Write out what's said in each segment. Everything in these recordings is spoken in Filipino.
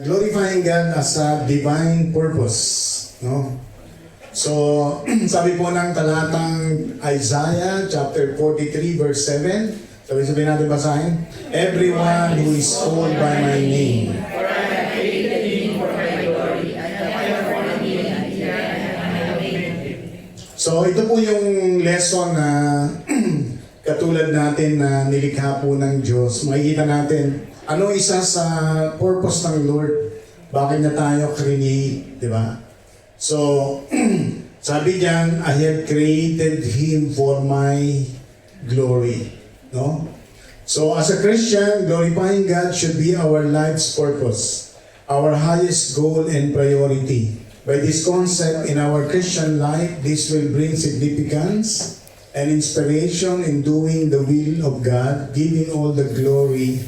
Glorifying God as a divine purpose, no? So, sabi po ng talatang Isaiah chapter 43 verse 7, sabi natin basahin, everyone who is called by my name. For I have created him for my glory. I have formed him, and here I have made him. So, ito po yung lesson na katulad natin na nilikha po ng Diyos. Makikita natin, ano isa sa purpose ng Lord? Bakit na tayo create, di ba? So, sabi diyan, I have created Him for my glory. No? So, as a Christian, glorifying God should be our life's purpose, our highest goal and priority. By this concept in our Christian life, this will bring significance and inspiration in doing the will of God, giving all the glory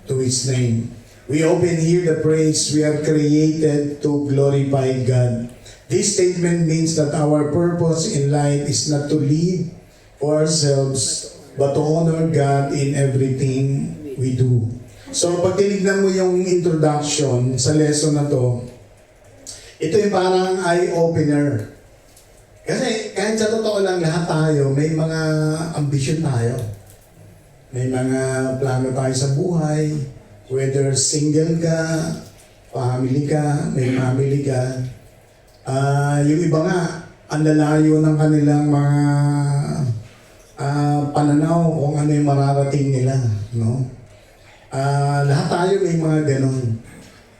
to His name. We often hear the phrase, we are created to glorify God. This statement means that our purpose in life is not to live for ourselves, but to honor God in everything we do. So pag tinignan mo yung introduction sa lesson na to, ito yung parang eye-opener. Kasi kahit sa totoo lang lahat tayo, may mga ambisyon tayo. May mga plano tayo sa buhay, whether single ka, family ka, may family ka. Yung iba nga, ang lalayo ng kanilang mga pananaw kung ano yung mararating nila. No? Lahat tayo may mga ganon.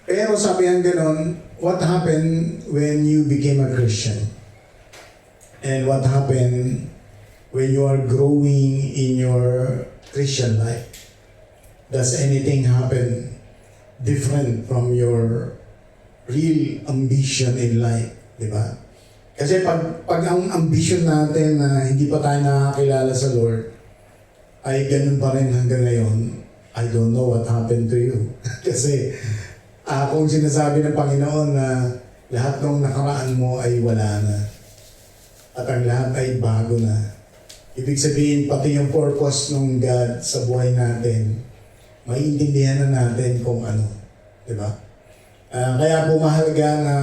Pero sabi ang ganon, what happened when you became a Christian? And what happened when you are growing in your Christian life? Does anything happen different from your real ambition in life? Diba? Kasi pag ang ambition natin na hindi pa tayo nakakilala sa Lord, ay ganun pa rin hanggang ngayon, I don't know what happened to you. Kasi kung sinasabi ng Panginoon na lahat ng nakaraan mo ay wala na. At ang lahat ay bago na. Ibig sabihin, pati yung purpose ng God sa buhay natin, maiintindihan na natin kung ano. Diba? Kaya po mahalaga na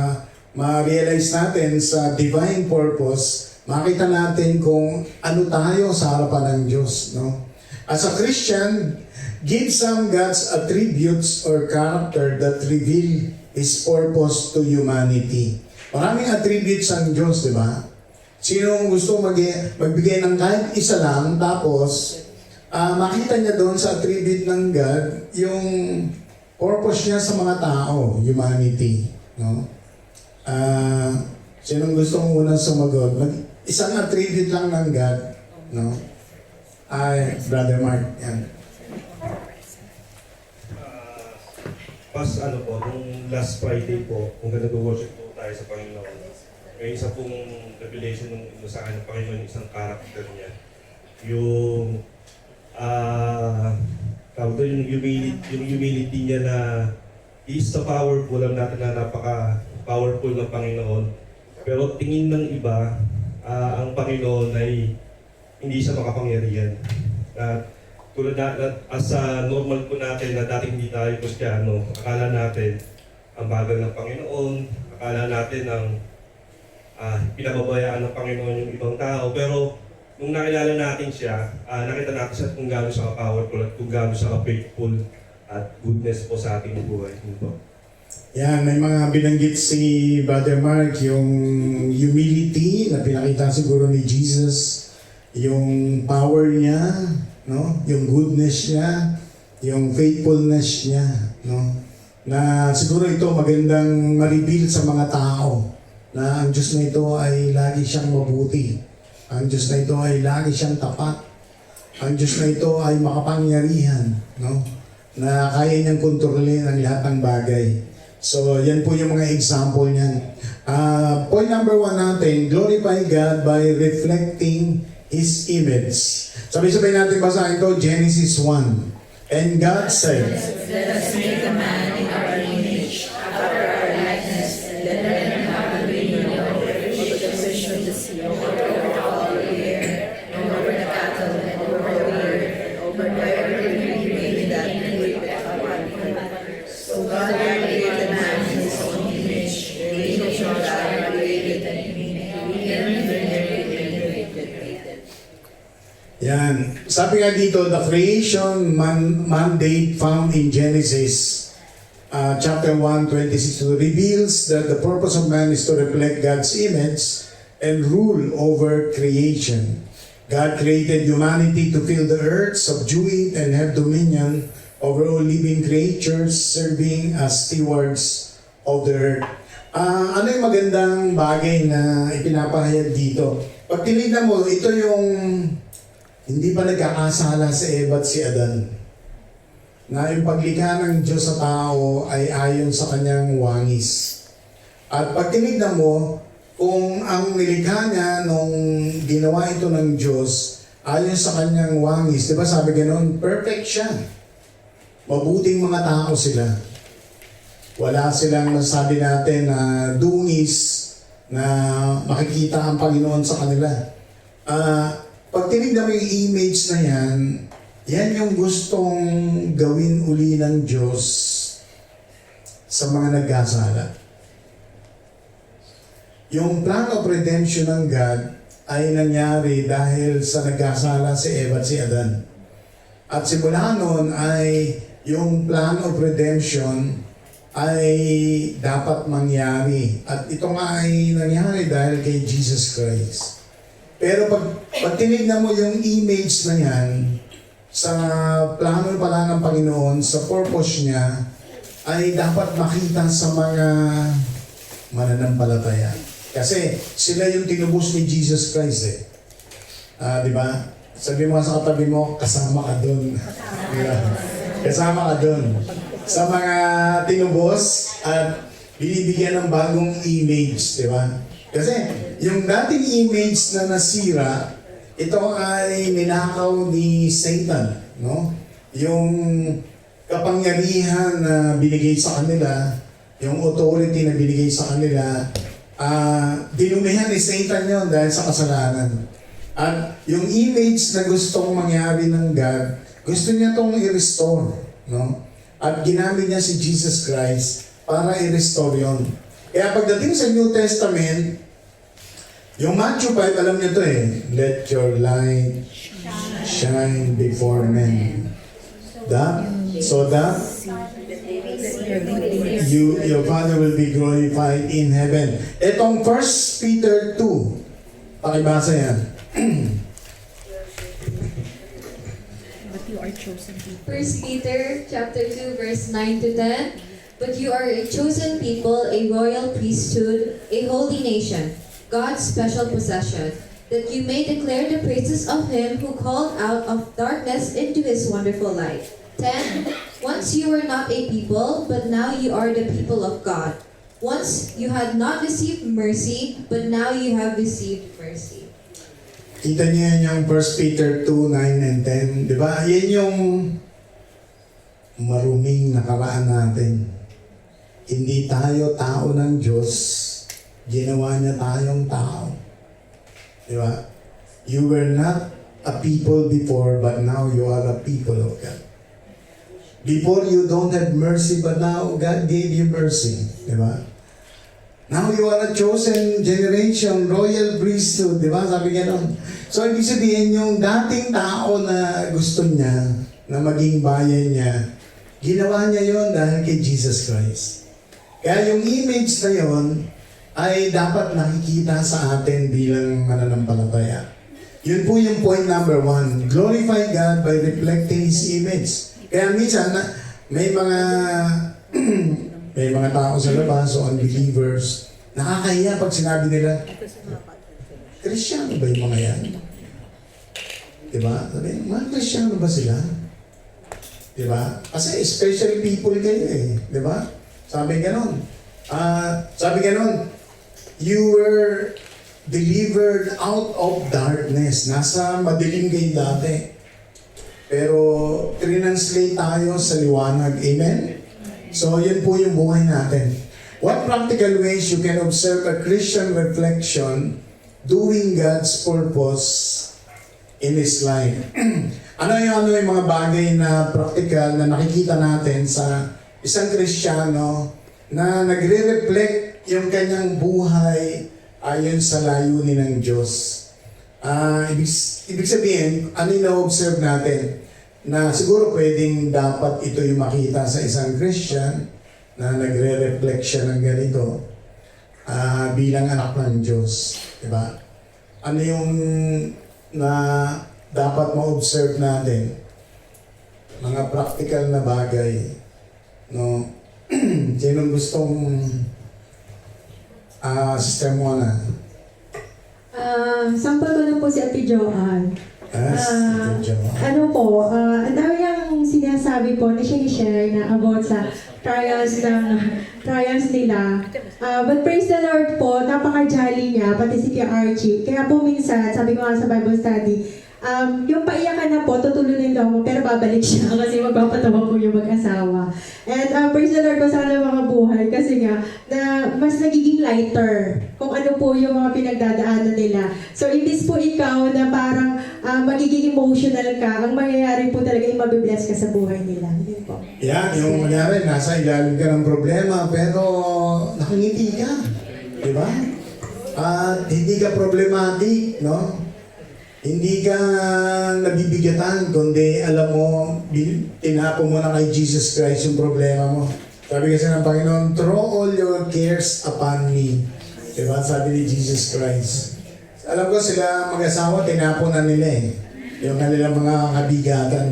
ma-realize natin sa divine purpose, makita natin kung ano tayo sa harapan ng Diyos. No? As a Christian, give some God's attributes or character that reveal His purpose to humanity. Maraming attributes ang Diyos, di ba? Sino gusto magbigay ng kahit isa lang, tapos makita niya doon sa attribute ng God yung purpose niya sa mga tao, humanity. No? Sinong gusto mong unang sumagot? Isang attribute lang ng God. No? Brother Mark. Yan. Ano po, nung last Friday po, kung nag-worship po tayo sa Panginoon, may isa pong revelation nung sa akin ng Panginoon, isang character niya. Yung yung humility niya na He is so powerful, alam natin na napaka-powerful ng Panginoon. Pero tingin ng iba, ang Panginoon ay hindi siya makapangyarihan. Tulad na, as normal po natin na dating hindi tayo Kristiyano, akala natin ang bagal ng Panginoon, akala natin ang pinababayaan ng Panginoon yung ibang tao. Pero nung nakilala natin siya, nakita natin siya kung gaano siya ka-powerful at kung gaano siya ka-faithful at goodness po sa ating buhay. Yan, may mga binanggit si Brother Mark, yung humility na pinakita siguro ni Jesus, yung power niya, no? Yung goodness niya, yung faithfulness niya, no? Na siguro ito magandang ma-reveal sa mga tao na ang Diyos na ito ay lagi siyang mabuti. Ang Diyos na ito ay lagi siyang tapat. Ang Diyos na ito ay makapangyarihan, no? Na kaya niyang kontrolin ang lahat ng bagay. So, yan po yung mga example niyan. Point number 1 natin, glorify God by reflecting His image. Sabay-sabay natin basahin ito, Genesis 1. And God said, Let us make a man in our image, after our likeness, and let them have dominion over the fish of the sea, over the fowl of the air, and over the cattle, and over the earth, and over every living thing that moveth upon the earth. So God created man Sabi nga dito, the creation mandate found in Genesis chapter 1:26 reveals that the purpose of man is to reflect God's image and rule over creation. God created humanity to fill the earth, subdue it, and have dominion over all living creatures, serving as stewards of the earth. Ano yung magandang bagay na ipinapahayag dito? Pag tinignan mo, ito yung hindi pa nagkakasala si Eva at si Adan. Na yung paglikha ng Diyos sa tao ay ayon sa kanyang wangis. At pag tinignan mo, kung ang nilikha niya nung ginawa ito ng Diyos, ayon sa kanyang wangis, di ba sabi ganoon, perfect siya. Mabuting mga tao sila. Wala silang nasabi natin na dungis na makikita ang Panginoon sa kanila. Pag tinignan mo yung image na yan yung gustong gawin uli ng Diyos sa mga nagkasala. Yung plan of redemption ng God ay nangyari dahil sa nagkasala si Eva at si Adan. At simula noon ay yung plan of redemption ay dapat mangyari. At ito nga ay nangyari dahil kay Jesus Christ. Pero pag tinignan mo yung image na yan, sa plano pala ng Panginoon, sa purpose niya, ay dapat makita sa mga mananampalataya. Kasi sila yung tinubos ni Jesus Christ eh. Di ba? Sabi mo sa katabi mo, kasama ka dun. Diba? Kasama ka dun. Sa mga tinubos at binibigyan ng bagong image, di ba? Kasi yung dating image na nasira, ito ay ninakaw ni Satan, no? Yung kapangyarihan na binigay sa kanila, yung authority na binigay sa kanila, dinumihan ni Satan yon dahil sa kasalanan. At yung image na gustong mangyari ng God, gusto niya itong i-restore, no? At ginamit niya si Jesus Christ para i-restore yun. Kaya pagdating sa New Testament, yung Matthew 5, alam niyo to eh, let your light shine before men. So that your Father will be glorified in heaven. Etong 1 Peter 2, pakibasa yan. You are chosen people. 1 Peter chapter 2 verse 9 to 10. But you are a chosen people, a royal priesthood, a holy nation, God's special possession, that you may declare the praises of him who called out of darkness into his wonderful light. 10. Once you were not a people, but now you are the people of God. Once you had not received mercy, but now you have received mercy. Kita niyo yan yung 1 Peter 2, 9 and 10. Di ba? Yan yung maruming nakaraan natin. Hindi tayo tao ng Diyos. Ginawa niya tayong tao. Di ba? You were not a people before, but now you are a people of God. Before you don't have mercy, but now God gave you mercy. Di ba? Now you are a chosen generation, royal priesthood, di ba? Sabi gano'n. So, ibig sabihin yung dating tao na gusto niya, na maging bayan niya, ginawa niya yon dahil kay Jesus Christ. Kaya yung image na yon ay dapat nakikita sa atin bilang mananampalataya. Yun po yung point number 1. Glorify God by reflecting His image. Kaya minsan, may mga may mga tao sa labas o unbelievers, nakakahiya pag sinabi nila, Kristyano ba yung mga yan? Diba? Sabi, mga Kristyano ba sila? Diba? Kasi special people kayo eh. Diba? Sabi ganon. You were delivered out of darkness. Nasa madilim kayo dati. Pero translate tayo sa liwanag. Amen? So, yun po yung buhay natin. What practical ways you can observe a Christian reflection doing God's purpose in His life? ano yung mga bagay na practical na nakikita natin sa isang Kristiyano na nagre-reflect yung kanyang buhay ayon sa layunin ng Diyos? Ibig sabihin, ano yung na-observe natin? Na siguro pwedeng dapat ito yung makita sa isang Christian na nagre-reflect siya ng ganito bilang anak ng Diyos. Diba? Ano yung na dapat ma-observe natin? Mga practical na bagay. No? Sinong gustong Sister Mona? Sample ko na po si Ate Joanne. Ano po, ang dami niyang sinasabi po na share na about sa trials nila. But praise the Lord po, napaka-jolly niya, pati si Kuya Archie. Kaya po minsan, sabi ko nga sa Bible study, yung paiyakan na po, tutulunin daw mo, pero babalik siya kasi magpapatawa po yung mag-asawa. And praise the Lord po sa kanilang mga buhay kasi nga, na mas nagiging lighter kung ano po yung mga pinagdadaanan nila. So, imbis po ikaw na parang magiging emotional ka, ang mangyayari po talaga yung mabibless ka sa buhay nila. Yun po. Yan, yung mangyari, nasa ilalim ka ng problema, pero nakangiti ka. Di ba? At hindi ka problematic, no? Hindi ka nabibigatan, kundi alam mo, tinapon mo na kay Jesus Christ yung problema mo. Sabi kasi ng Panginoon, throw all your cares upon me. Diba? Sabi ni Jesus Christ. Alam ko sila mag-asawa, tinapon na nila eh. Yung kanilang mga kabigatan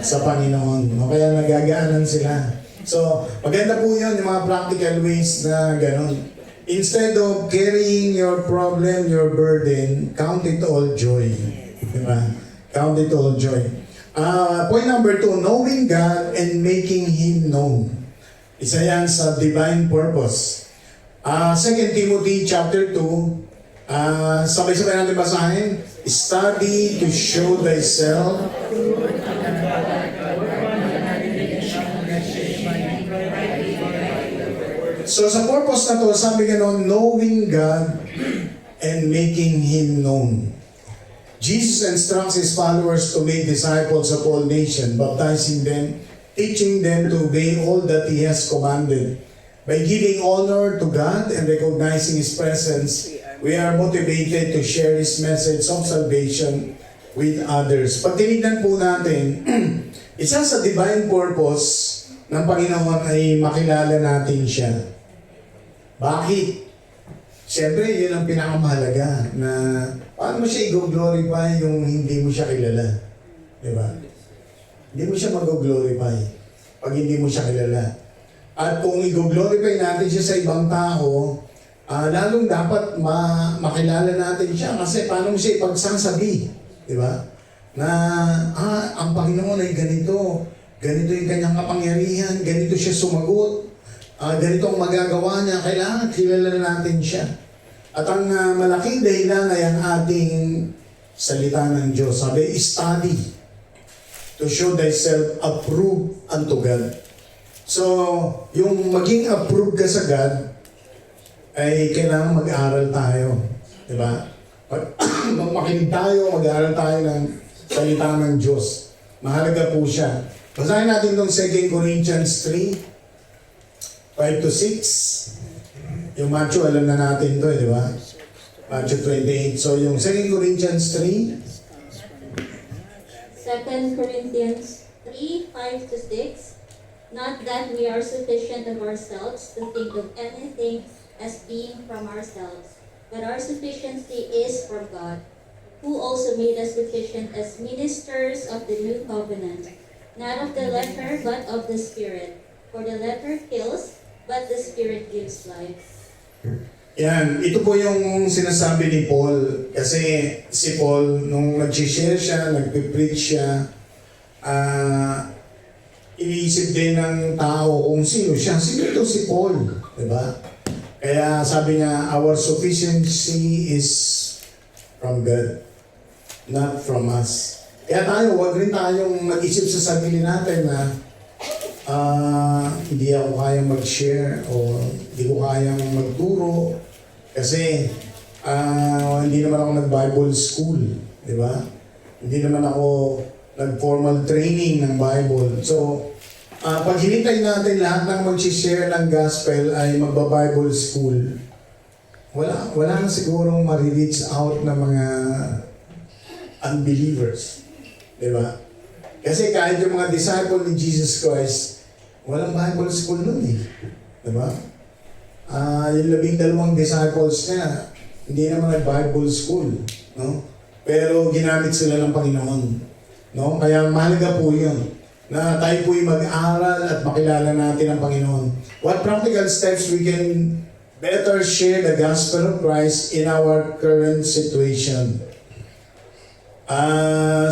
sa Panginoon. O kaya nagagaanan sila. So, maganda po yun, yung mga practical ways na gano'n. Instead of carrying your problem, your burden, count it all joy. Diba? Count it all joy. Point number 2, knowing God and making Him known. Isa yan sa divine purpose. 2 Timothy chapter 2, sabay-sabay natin basahin. Study to show thyself. So sa purpose na to, sabi gano'n, knowing God and making Him known. Jesus instructs His followers to make disciples of all nations, baptizing them, teaching them to obey all that He has commanded. By giving honor to God and recognizing His presence, we are motivated to share His message of salvation with others. Pag tinignan po natin, isa sa divine purpose ng Panginoon ay makilala natin siya. Bakit? Siyempre, yun ang pinakamahalaga na paano mo siya i-glorify yung hindi mo siya kilala. Diba? Hindi mo siya mag-glorify pag hindi mo siya kilala. At kung i-glorify natin siya sa ibang tao, lalong dapat makilala natin siya kasi paano mo siya ipagsasabi. Diba? Na, ang Panginoon ay ganito. Ganito yung kanyang kapangyarihan. Ganito siya sumagot. Ganito ang magagawa niya. Kailangan kilala natin siya. At ang malaking dahilan ay ang ating salita ng Diyos. Sabi, study to show thyself approved unto God. So, yung maging approved ka sa God, ay kailangan mag-aral tayo. Diba? Makinig tayo, mag-aral tayo ng salita ng Diyos. Mahalaga po siya. Basahin natin itong 2 Corinthians 3, 5-6. Yung Matthew, alam na natin ito, di ba? Matthew 28. So, yung 2 Corinthians 3. 2 Corinthians 3, 5-6. Not that we are sufficient of ourselves to think of anything as being from ourselves, but our sufficiency is from God, who also made us sufficient as ministers of the new covenant, not of the letter, but of the Spirit. For the letter kills, but the Spirit gives life. Yan, ito po yung sinasabi ni Paul. Kasi si Paul, nung nag-share siya, nag-preach siya, iniisip din ng tao kung sino siya. Sino ito si Paul? Diba? Kaya sabi niya, our sufficiency is from God, not from us. Kaya tayo, wag rin tayong mag-isip sa sarili natin na hindi ako kayang mag-share o hindi ko kayang magturo kasi hindi naman ako nag-Bible school, di ba? Hindi naman ako nag-formal training ng Bible. So, pag hinintay natin lahat ng mag-share ng gospel ay magba-Bible school, wala na sigurong ma-reach out na mga unbelievers. Di ba? Kasi kahit yung mga disciple ni Jesus Christ, walang Bible school nun eh. Di ba? Yung 12 disciples niya, hindi naman nag-Bible school. No? Pero ginamit sila ng Panginoon. No? Kaya mahalaga po yun na tayo po'y mag-aral at makilala natin ang Panginoon. What practical steps we can better share the gospel of Christ in our current situation?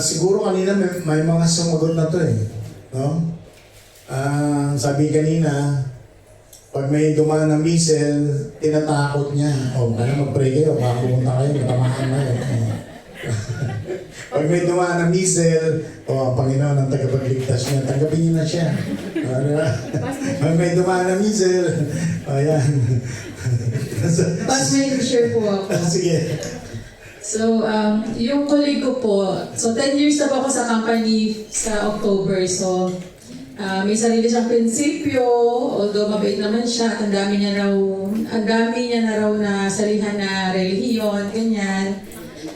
Siguro kanina may mga sumagot na to eh. No? Sabi kanina, pag may dumaan na missile, tinatakot niya. O, kaya mag-pray kayo, baka pumunta kayo, matamaan kayo. Pag may dumaan na missile, Panginoon ang tagapagligtas niya, tanggapin niyo na siya. Pag may dumaan na missile, yan. But may share po ako. Sige. So, yung colleague ko po, so 10 years na po ako sa company sa October. So, may sarili siyang prinsipyo, although mabait naman siya, at ang dami niya na raw na salihan na relihiyon, ganyan.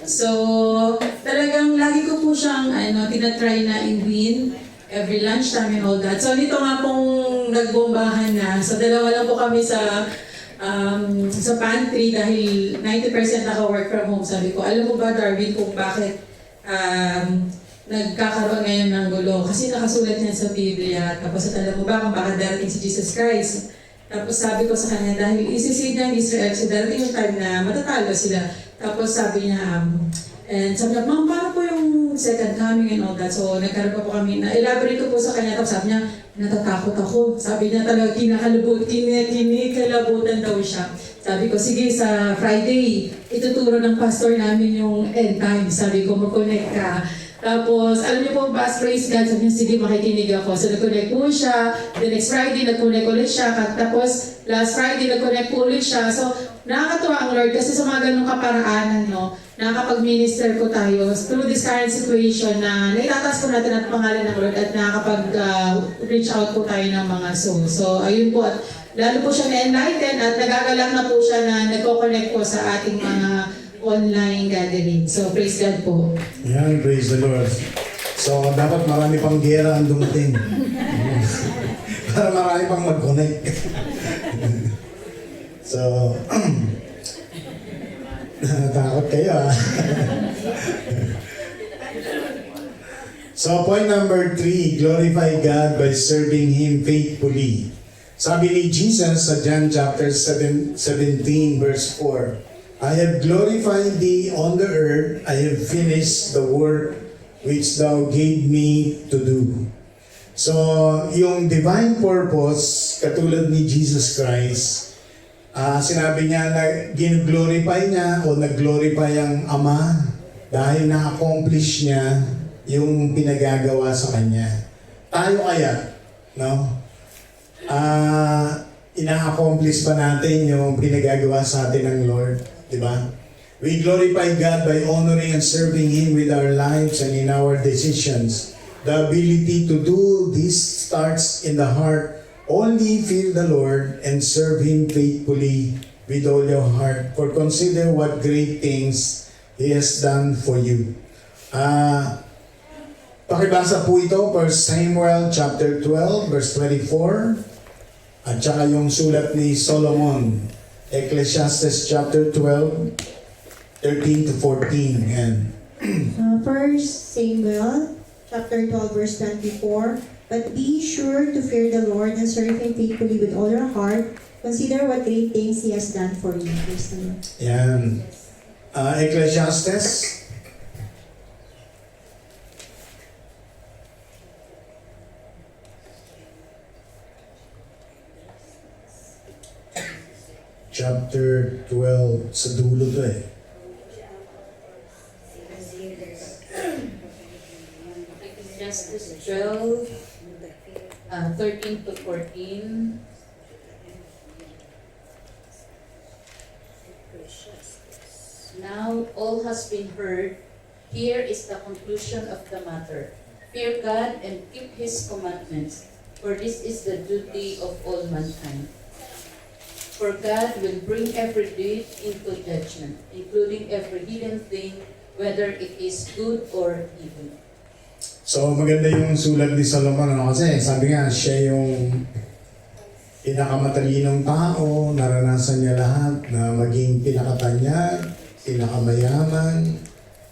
So, talagang lagi ko po siyang tinatry na i-win every lunchtime and all that. So, nito nga pong nagbombahan na. So, dalawa lang po kami sa pantry dahil 90% naka-work from home. Sabi ko, alam mo ba, Darwin, kung bakit nagkakaroon ngayon ng gulo? Kasi nakasulat niya sa Biblia. Tapos alam mo ba kung bakit darating si Jesus Christ? Tapos sabi ko sa kanya, dahil isisid niya ang Israel, so darating yung time na matatalo sila. Tapos sabi niya, and sabi niya, Ma'am, paano po yung second coming and all that? So nagkaroon pa po kami, na-elaborate ko po sa kanya. Tapos sabi niya, natatakot ako. Sabi niya talaga, kinikalabutan daw siya. Sabi ko, sige, sa Friday, ituturo ng pastor namin yung end time. Sabi ko, mag-connect ka. Tapos, alam niyo po, Bass Praise God, sabi niya, sige, makikinig ako. So, nag-connect po siya. The next Friday, nag-connect ulit siya. Tapos, last Friday, nag-connect po ulit siya. So, nakakatuwa ang Lord kasi sa mga ganong kaparaanan, no, nakakapag-minister ko tayo through this current situation na naitataas po natin ang pangalan ng Lord at nakakapag-reach out po tayo ng mga souls. So, ayun po. At lalo po siya na-enlighten at nagagalak na po siya na nagko-connect po sa ating mga online gathering. So, praise God po. Yan, praise the Lord. So, dapat marami pang gera ang dumating. Para marami pang mag-connect. So, takot kayo ah. So, point number 3, glorify God by serving Him faithfully. Sabi ni Jesus sa John chapter 17 verse 4, I have glorified thee on the earth, I have finished the work which thou gave me to do. So, yung divine purpose, katulad ni Jesus Christ, sinabi niya na gin-glorify niya o nag-glorify ang Ama dahil na-accomplish niya yung pinagagawa sa Kanya. Tayo kaya, no? Ina-accomplish ba natin yung pinagagawa sa atin ng Lord? Diba? We glorify God by honoring and serving Him with our lives and in our decisions. The ability to do this starts in the heart. Only fear the Lord and serve Him faithfully with all your heart. For consider what great things He has done for you. Pakibasa po ito, 1 Samuel chapter 12, verse 24. At saka yung sulat ni Solomon, Ecclesiastes chapter 12, 13 to 14. And 1 Samuel chapter 12 verse 24. But be sure to fear the Lord and serve Him faithfully with all your heart. Consider what great things He has done for you. Praise the Lord. yan. Ecclesiastes chapter 12, sa dulo to eh. Ecclesiastes 12, 13 to 14. Now all has been heard. Here is the conclusion of the matter. Fear God and keep His commandments, for this is the duty of all mankind. For God will bring every deed into judgment, including every hidden thing whether it is good or evil. So maganda yung sulat ni Solomon, ano? Kasi sabi nga, siya yung pinakamatalinong tao, naranasan niya lahat na maging pinakatanyag, pinakamayaman,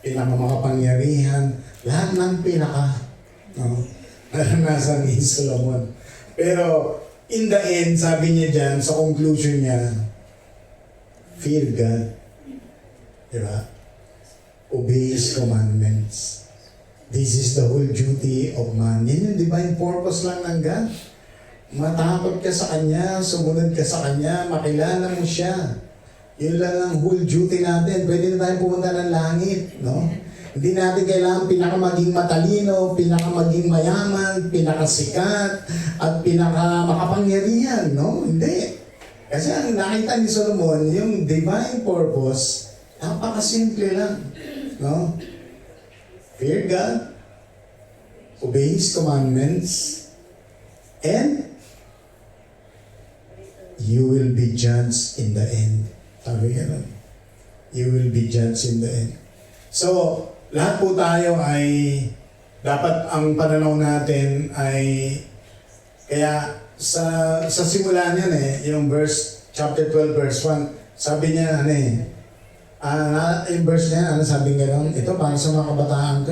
pinakamakapangyarihan, lahat ng pinaka, no? Naranasan ni Solomon. Pero in the end, sabi niya dyan, sa conclusion niya, fear God. Diba? Obey His commandments. This is the whole duty of man. Yan yung divine purpose lang ng God. Matakot ka sa Kanya, sumunod ka sa Kanya, makilala mo siya. Yun lang ang whole duty natin. Pwede na tayong pumunta ng langit, no? Hindi natin kailangan pinakamaging matalino, pinakamaging mayaman, pinakasikat, at pinakamakapangyarihan, no? Hindi. Kasi ang nakita ni Solomon, yung divine purpose, napakasimple lang, no? Fear God, obey His commandments, and you will be judged in the end. Sabi ka nun. You will be judged in the end. So, lahat po tayo ay dapat ang pananaw natin ay kaya sa simula niyan yung chapter 12 verse 1, sabi niya yung verse niya, sabi gano'n? Ito para sa mga kabataan ko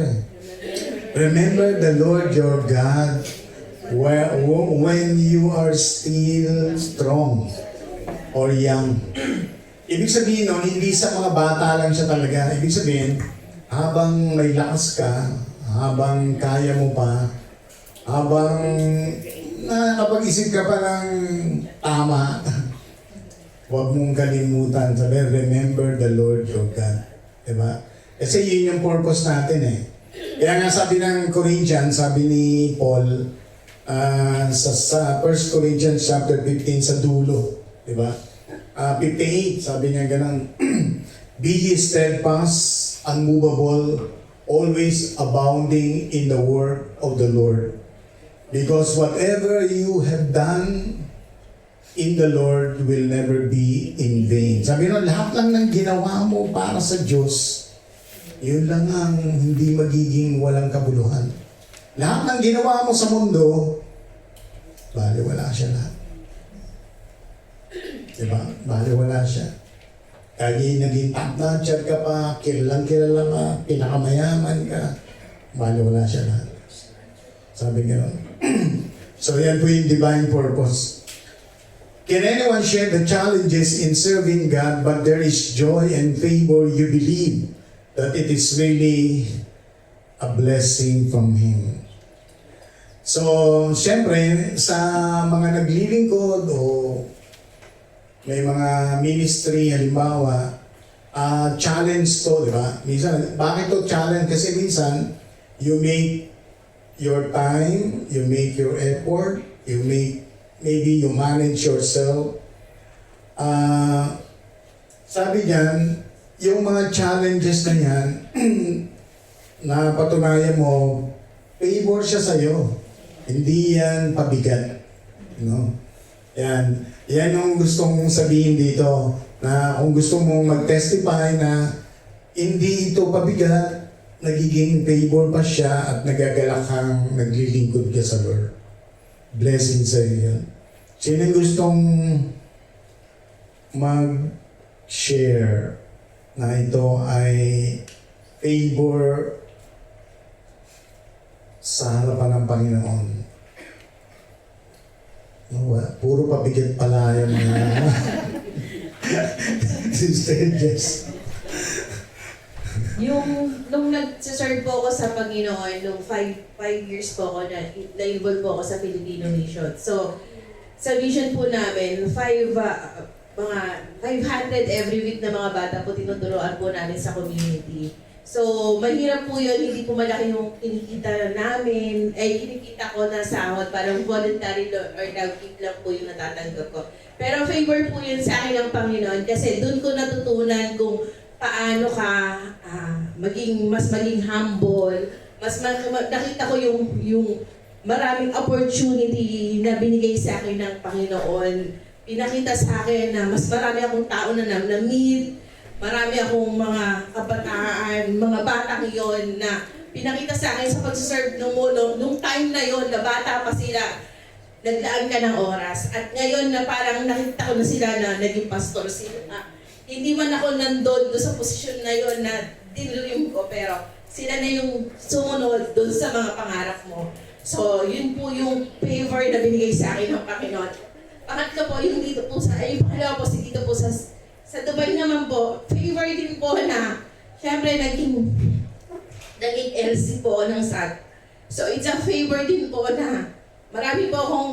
Remember the Lord your God when you are still strong or young. Ibig sabihin nun, hindi sa mga bata lang siya talaga. Ibig sabihin, habang may lakas ka, habang kaya mo pa, habang nakakapag-isip ka pa ng tama, huwag mong kalimutan. Sabi, remember the Lord your God. Diba? Kasi yun yung purpose natin Kaya nga sabi ng Corinthians, sabi ni Paul, sa 1 Corinthians chapter 15 sa dulo, diba? 58, sabi niya ganun, be ye steadfast, unmovable, always abounding in the work of the Lord. Because whatever you have done in the Lord will never be in vain. Sabi nun, lahat lang ng ginawa mo para sa Diyos, yun lang ang hindi magiging walang kabuluhan. Lahat ng ginawa mo sa mundo, baliwala siya lahat. Diba? Baliwala siya. Kaya naging top-notcher ka pa, kilalang kilala ka, pinakamayaman ka, baliwala siya lahat. Sabi gano'n. So yan po yung divine purpose. Can anyone share the challenges in serving God, but there is joy and favor? You believe that it is really a blessing from Him. So, siyempre, sa mga naglilingkod o may mga ministry, halimbawa, challenge to, di ba? Minsan, bakit to challenge? Kasi minsan, you make your time, you make your effort, maybe you manage yourself. Sabi diyan, yung mga challenges na yan, na patunayan mo, favor siya sa'yo. Hindi yan pabigat. No? Yan yung gusto mong sabihin dito, na kung gusto mong mag-testify na hindi ito pabigat, nagiging favor pa siya at nagagalak kang naglilingkod ka sa Lord. Blessing sa iyo yan. Sino gustong mag-share na ito ay favor sa harapan ng Panginoon? Puro pabigat pala yung mga Sister Jess. Nung nag-serve po ako sa Panginoon, nung 5 years po ako na-involve po ako sa Filipino Mission. So, sa vision po namin, mga 500 every week na mga bata po tinuturuan po namin sa community. So, mahirap po yun, hindi po malaki yung kinikita namin, kinikita ko na sahod, parang voluntary or dowkeep lang po yung natatanggap ko. Pero favor po yun sa akin ng Panginoon kasi doon ko natutunan kung paano ka maging humble, nakita ko yung maraming opportunity na binigay sa akin ng Panginoon. Pinakita sa akin na mas marami akong tao na na-meet, marami akong mga kabataan, mga batang yon na pinakita sa akin sa pag-serve nung time na yon na bata pa sila, naglaan ka ng oras. At ngayon na parang nakita ko na sila na naging pastor sila. Hindi man ako nandun doon sa posisyon na yon na dinrim ko, pero sila na yung sumunod doon sa mga pangarap mo. So, yun po yung favor na binigay sa akin ng Panginoon. Pangatlo po, yung dito po pangalawa po, dito po sa Dubai naman po, favor din po na, syempre naging LC po ng SAT. So, it's a favor din po na marami po akong,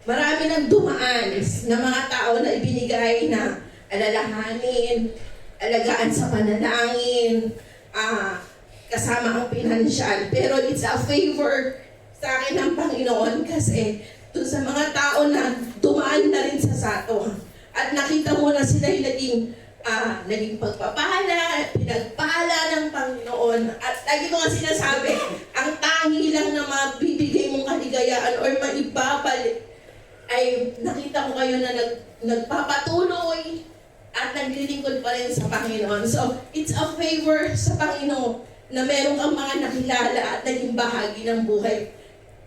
marami nang dumaan na mga tao na ibinigay na alalahanin, alagaan sa panalangin, kasama ang pinansyal. Pero it's a favor sa akin ng Panginoon kasi dun sa mga tao na dumaan na rin sa sato at nakita mo na sila yung naging pagpapala, pinagpala ng Panginoon. At lagi ko nga sinasabi, ang tangi lang na mabibigay mong kaligayaan or maibabalik ay nakita ko kayo na nagpapatuloy at naglilingkod pa rin sa Panginoon. So, it's a favor sa Panginoon na meron kang mga nakilala at naging bahagi ng buhay.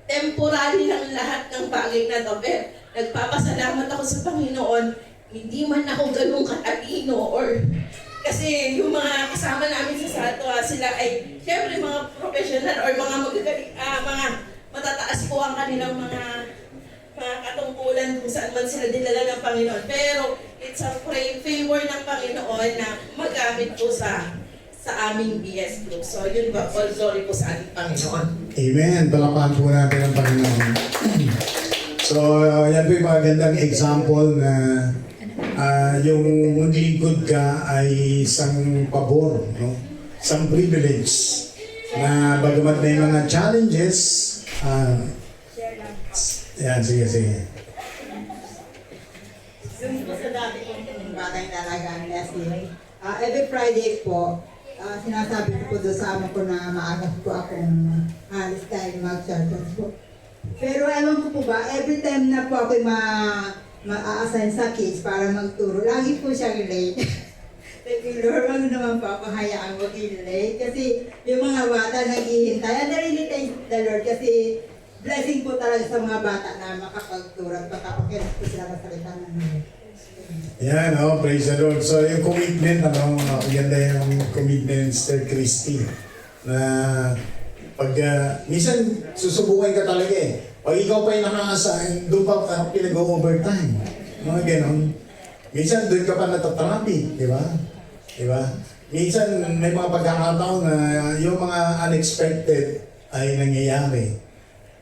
Temporary lang lahat ng bagay na to. Pero nagpapasalamat ako sa Panginoon, hindi man ako ganun katalino or kasi yung mga kasama namin sa Satwa, sila ay syempre mga professional or mga magagaling, mga matataas po ang kanilang mga katungkulan kung saan man sila dinala ng Panginoon. Pero it's a favor ng Panginoon na magamit po sa aming BS group. So yun ba, all glory po sa ating Panginoon. Amen. Palapahan po natin ang Panginoon. So, yan po yung magandang example na yung maglingkod ka ay isang pabor, no? Isang privilege na bagamat may mga challenges, yan, sige. Yung po sa dati kong batang dalagaan, Leslie, every Friday po, sinasabi ko po doon sa amo ko na maaga po akong halos dahil mag-church po. Pero ewan ko po ba, every time na po ako ma-assign sa kids para magturo, lagi po siyang late. Sabi, Lord, wag naman po ako hayaan mag-late kasi yung mga bata naghihintay. And I really thank the Lord kasi blessing po talaga sa mga bata na makapagturo at makapakinig po sila sa salita ng Lord. Yan, praise the Lord. So, yung commitment, maganda yung commitment, Sister Christy, na pag, minsan, susubukan ka talaga eh. Pag ikaw pa yung nakakasahin, doon pa ka pinag-overtime. Mga ganon. Minsan, doon ka pa natatrapi, di ba? Di ba? Minsan, may mga pagkakataon na yung mga unexpected ay nangyayari.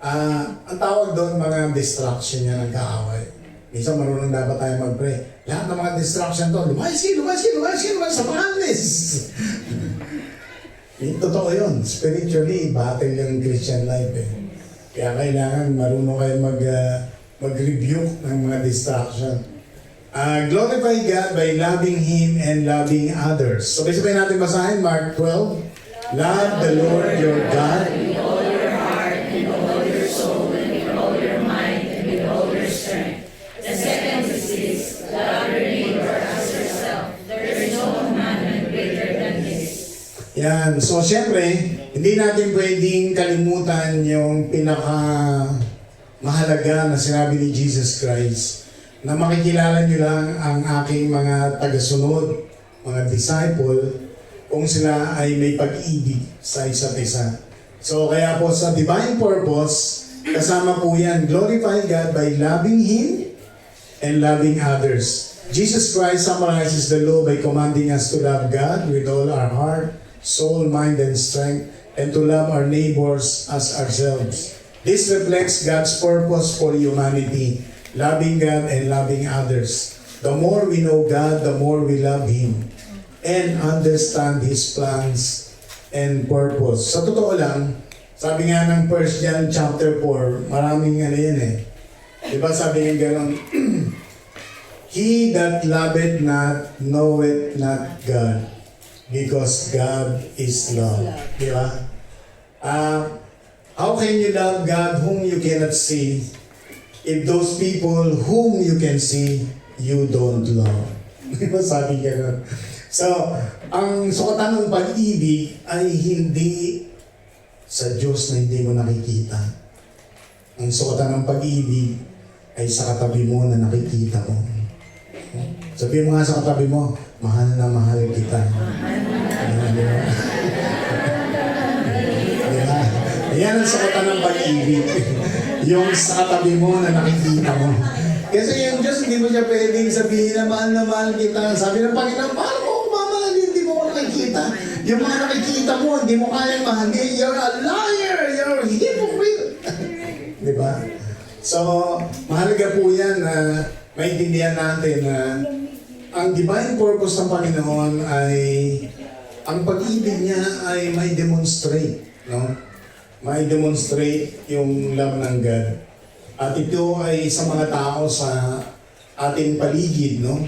Ang tawag doon, mga distraction yan ng kaaway. Minsan marunong dapat tayo mag-pray. Lahat ng mga distraction to, lumayas sa pangalis. Totoo yun. Spiritually, battle yung Christian life eh. Kaya kailangan marunong kayo mag-rebuke ng mga distraction. Glorify God by loving Him and loving others. So, sabay natin basahin, Mark 12. Love the Lord your God with all your heart, and with all your soul, and with all your mind, and with all your strength. The second is this, love your neighbor as yourself. There is no commandment greater than this. Yan. So, siyempre, hindi natin pwedeng kalimutan yung mahalaga na sinabi ni Jesus Christ na makikilala nyo lang ang aking mga tagasunod, mga disciple, kung sila ay may pag-ibig sa isa't isa. So, kaya po sa divine purpose, kasama po yan, glorify God by loving Him and loving others. Jesus Christ summarizes the law by commanding us to love God with all our heart, soul, mind, and strength, and to love our neighbors as ourselves. This reflects God's purpose for humanity, loving God and loving others. The more we know God, the more we love Him and understand His plans and purpose. Sa totoo lang, sabi nga ng 1 John chapter 4, maraming yan eh. Diba sabi nga gano'n, He that loveth not knoweth not God, because God is love. Diba? How can you love God whom you cannot see if those people whom you can see, you don't love? Di ba sabi gano'n? So, ang sukatan ng pag-ibig ay hindi sa Diyos na hindi mo nakikita. Ang sukatan ng pag-ibig ay sa katabi mo na nakikita mo. Sabihin mo nga sa katabi mo, mahal na mahal kita. Diba? Diba? Yan ang sukatan ng pag-ibig. Yung sa katabi mo na nakikita mo. Kasi yung Diyos, hindi mo siya pwedeng sabihin na mahal kita. Sabi ng Panginoon, paano mo ako mamahalin? Hindi mo ako nakikita. Yung mga nakikita mo, hindi mo kayang mahalin. You're a liar! You're a hypocrite! Diba? So, mahalaga po yan na maintindihan natin na ang divine purpose ng Panginoon ay ang pag-ibig niya ay may demonstrate, no? May demonstrate yung love ng God. At ito ay sa mga tao sa ating paligid, no?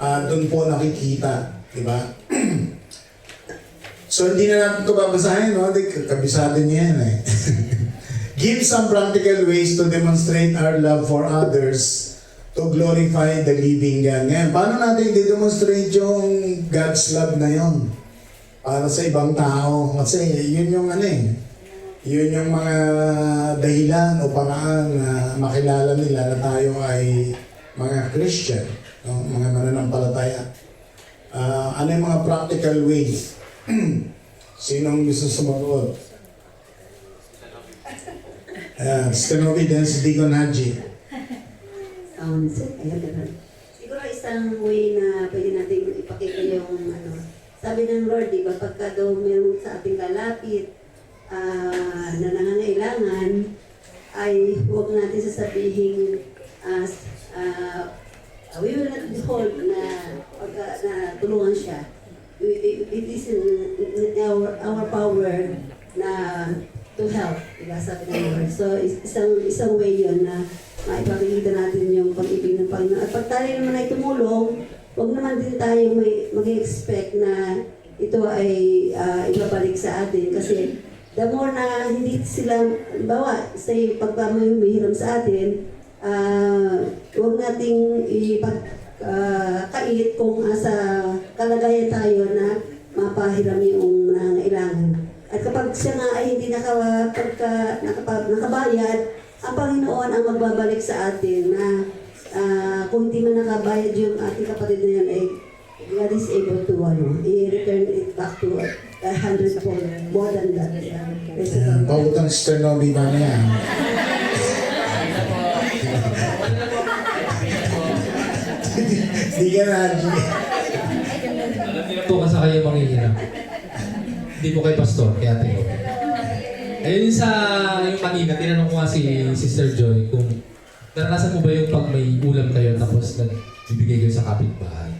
Doon po nakikita, di ba? So hindi na natin ito babasahin, no? Kabisado niya yan eh. Give some practical ways to demonstrate our love for others to glorify the living God. Ngayon, paano natin i-demonstrate yung God's love na yon para sa ibang tao? Kasi yun yung yun yung mga dahilan o paraan na makilala nila na tayo ay mga Christian, no? Mga mananampalataya. Ano yung mga practical ways? Sinong gusto sumagot? Stenovi din si Deacon Haji. Siguro isang way na pwede natin ipakita yung sabi ng Lord, di ba, pagka daw meron sa ating lalapit na nangangailangan, ay huwag natin sasabihin we will not behold na tulungan siya. It is in our power na to help, diba, sabi ng Lord. So, isang way yun na maipakikita natin yung pag-ibig ng Panginoon. At pag tayo naman ay tumulong, huwag naman din tayo mag-expect na ito ay ibabalik sa atin. Kasi the more na hindi sila, bawa, say, pag may humihiram sa atin, huwag nating ipagkait kung sa kalagayan tayo na mapahiram yung nangailangan. At kapag siya nga ay hindi nakabayad, ang Panginoon ang magbabalik sa atin na kung hindi man nakabayad yung ating kapatid na yan, ay God is able to i-return it back to 100-fold, more than that. Pautang Stenovi ba niya? Di ka na. Ito ka sa kayo manghihirap. Hindi po kay Pastor, kaya tingin. Ayun yung kanina, tinanong ko nga si Sister Joy kung naranasan mo ba yung pag may ulam kayo tapos nagbibigay kayo sa kapitbahay.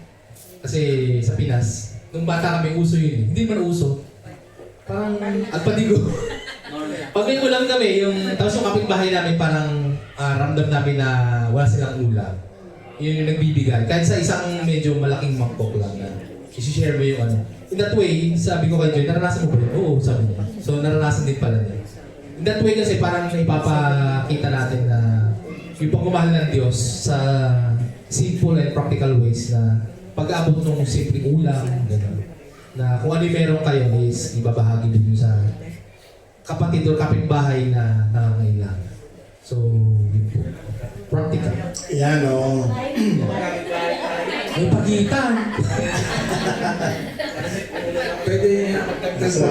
Kasi sa Pinas, nung bata kami uso yun. Hindi man uso. Parang agpadigo. Pag may ulam kami, tapos yung kapitbahay namin parang ramdam namin na wala silang ulam. Yun yung nagbibigay. Kahit sa isang medyo malaking mangkok lang na isi-share mo yung In that way, sabi ko kay Joy, naranasan mo ba yun? Oo, sabi niya. So naranasan din pala niya. In that way kasi parang naipapakita natin na yung pagmamahal ng Diyos sa simple and practical ways na pag-aabot ng simpleng ulam, gano'n. Na kung ano yung meron kayo is ibabahagi din sa kapatid o kapitbahay na nangangailangan. So, yun po. Practical. Yan o. May pagitan. Pwede So,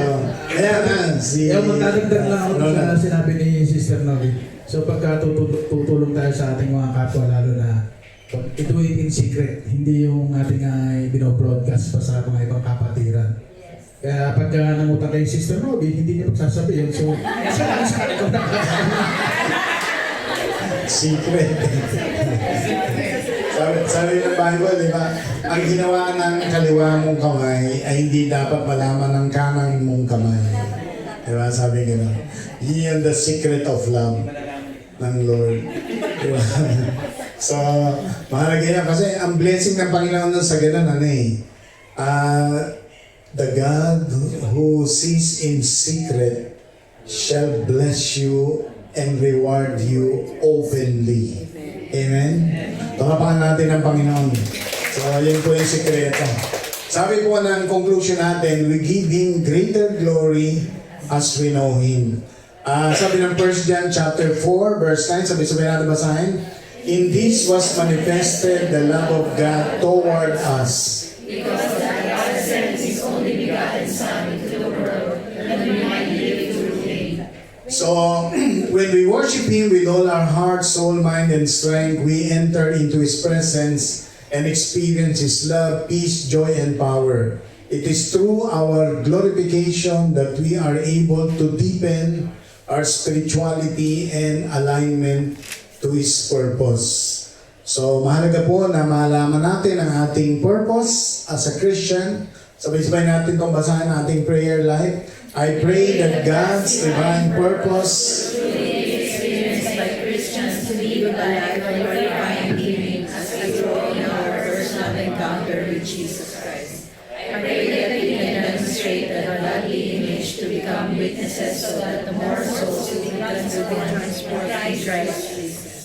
ayan na. magdadagdag lang ako sa sinabi ni Sister Novi. So pagka tutulong tayo sa ating mga kapwa, lalo na ito in secret, hindi yung ating binobroadcast pa sa mga ibang kapatiran. Kaya pagka nangutang kay Sister Novi, hindi niya magsasabi yun. So, saan ikaw na secret. Sabi ng Bible, di ba? Ang ginawa ng kaliwa mong kamay ay hindi dapat malaman ng kanang mong kamay. Di ba? Sabi gano'n. Yan the secret of love ng Lord. Di ba? So, mahalaga yan. Kasi ang blessing ng Panginoon sa gano'n, the God who sees in secret shall bless you and reward you openly. Amen? Pakapakan natin ang Panginoon. So, yun po yung sikreto. Sabi po ng conclusion natin, we give Him greater glory as we know Him. Sabi ng 1 John chapter 4, verse 9, sabi natin basahin, in this was manifested the love of God toward us. Because that God sent His only begotten Son into the world, that we might live through Him. So, when we worship Him with all our heart, soul, mind, and strength, we enter into His presence and experience His love, peace, joy, and power. It is through our glorification that we are able to deepen our spirituality and alignment to His purpose. So, mahalaga po na malaman natin ang ating purpose as a Christian. Sabay-sabay natin itong basahin ating prayer life. I pray that God's divine purpose Experienced by Christians to live a life of glorifying Him as we grow in our personal encounter with Jesus Christ. I pray that we can demonstrate that godly image to become witnesses so that the more souls we can will be transported in Christ Jesus.